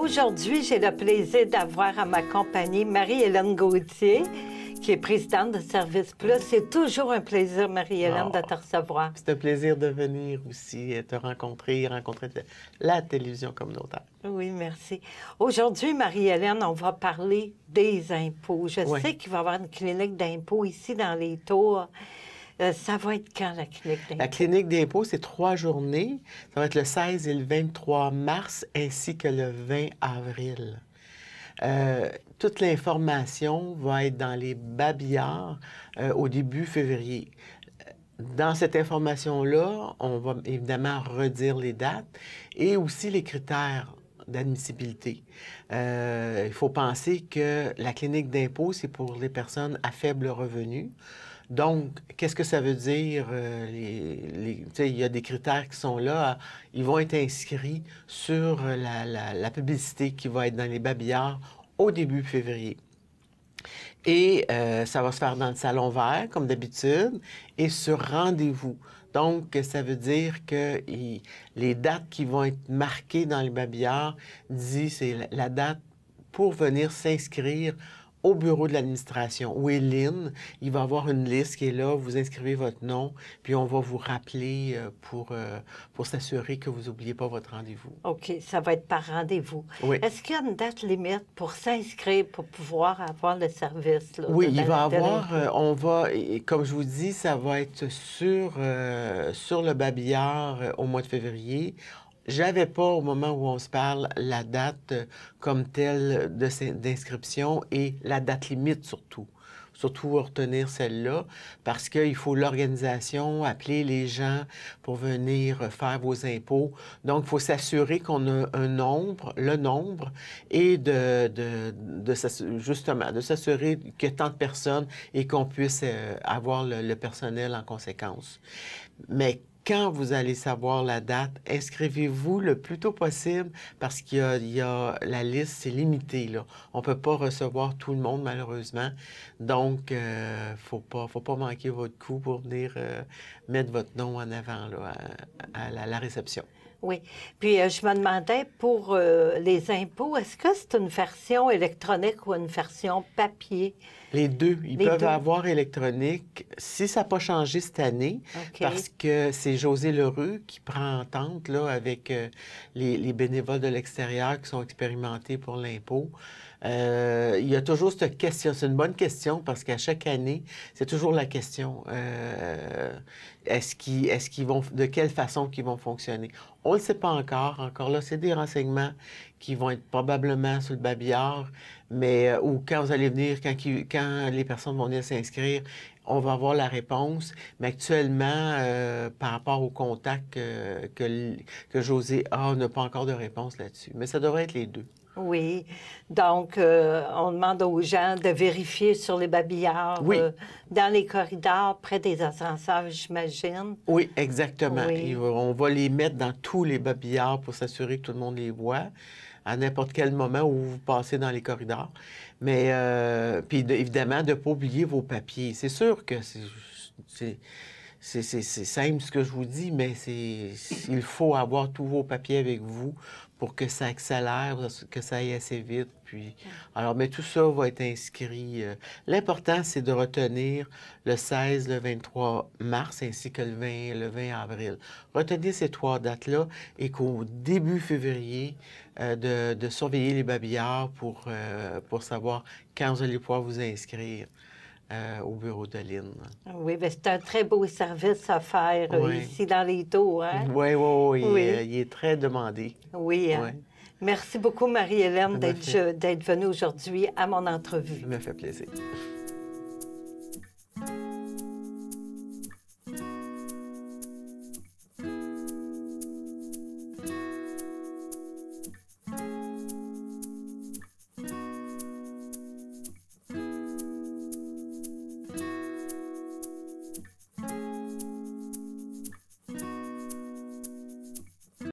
Aujourd'hui, j'ai le plaisir d'avoir à ma compagnie Marie-Hélène Gauthier, qui est présidente de Service Plus. C'est toujours un plaisir, Marie-Hélène, de te recevoir. C'est un plaisir de venir aussi, te rencontrer la télévision communautaire. Oui, merci. Aujourd'hui, Marie-Hélène, on va parler des impôts. Je sais qu'il va y avoir une clinique d'impôts ici dans les Tours. Ça va être quand, la clinique d'impôts? La clinique d'impôts, c'est 3 journées. Ça va être le 16 et le 23 mars, ainsi que le 20 avril. Toute l'information va être dans les babillards au début février. Dans cette information-là, on va évidemment redire les dates et aussi les critères d'admissibilité. Il faut penser que la clinique d'impôt, c'est pour les personnes à faible revenu. Donc, qu'est-ce que ça veut dire? Il y a des critères qui sont là. Ils vont être inscrits sur la publicité qui va être dans les babillards au début février. Et ça va se faire dans le salon vert, comme d'habitude, et sur rendez-vous. Donc, ça veut dire que les dates qui vont être marquées dans les babillards c'est la date pour venir s'inscrire au bureau de l'administration, où est Lynn. Il va y avoir une liste qui est là, vous inscrivez votre nom, puis on va vous rappeler pour s'assurer que vous n'oubliez pas votre rendez-vous. OK, ça va être par rendez-vous. Oui. Est-ce qu'il y a une date limite pour s'inscrire, pour pouvoir avoir le service? Là, oui, il va y avoir, comme je vous dis, ça va être sur le babillard au mois de février. J'avais pas, au moment où on se parle, la date comme telle d'inscription et la date limite surtout. Surtout retenir celle-là, parce qu'il faut l'organisation, appeler les gens pour venir faire vos impôts. Donc, il faut s'assurer qu'on a le nombre, et justement, de s'assurer qu'il y a tant de personnes et qu'on puisse avoir le personnel en conséquence. Mais quand vous allez savoir la date, inscrivez-vous le plus tôt possible parce qu'il y a la liste, c'est limité, là. On ne peut pas recevoir tout le monde, malheureusement. Donc, faut pas manquer votre coup pour venir mettre votre nom en avant là, à la réception. Oui. Puis, je me demandais, pour les impôts, est-ce que c'est une version électronique ou une version papier? Les deux. Ils peuvent avoir électronique. Si ça n'a pas changé cette année, parce que c'est José Lerue qui prend entente là, avec les bénévoles de l'extérieur qui sont expérimentés pour l'impôt. Il y a toujours cette question. C'est une bonne question parce qu'à chaque année, c'est toujours la question. De quelle façon qu'ils vont fonctionner? On ne le sait pas encore. Encore là, c'est des renseignements qui vont être probablement sur le babillard, mais ou quand vous allez venir, quand les personnes vont venir s'inscrire, on va avoir la réponse. Mais actuellement, par rapport au contact que José a, on n'a pas encore de réponse là-dessus. Mais ça devrait être les deux. Oui. Donc, on demande aux gens de vérifier sur les babillards, dans les corridors, près des ascenseurs, j'imagine. Oui, exactement. Oui. On va les mettre dans tous les babillards pour s'assurer que tout le monde les voit à n'importe quel moment où vous passez dans les corridors. Mais, puis évidemment, de ne pas oublier vos papiers. C'est sûr que c'est simple ce que je vous dis, mais il faut avoir tous vos papiers avec vous pour que ça accélère, que ça aille assez vite. Puis, alors, mais tout ça va être inscrit. L'important, c'est de retenir le 16, le 23 mars ainsi que le 20 avril. Retenez ces 3 dates-là et qu'au début février, de surveiller les babillards pour savoir quand vous allez pouvoir vous inscrire. Au bureau de Lynn. Oui, bien, c'est un très beau service à faire ici dans les Tours. Hein? Oui. Il est très demandé. Oui. Hein? Merci beaucoup, Marie-Hélène, d'être venue aujourd'hui à mon entrevue. Ça me fait plaisir.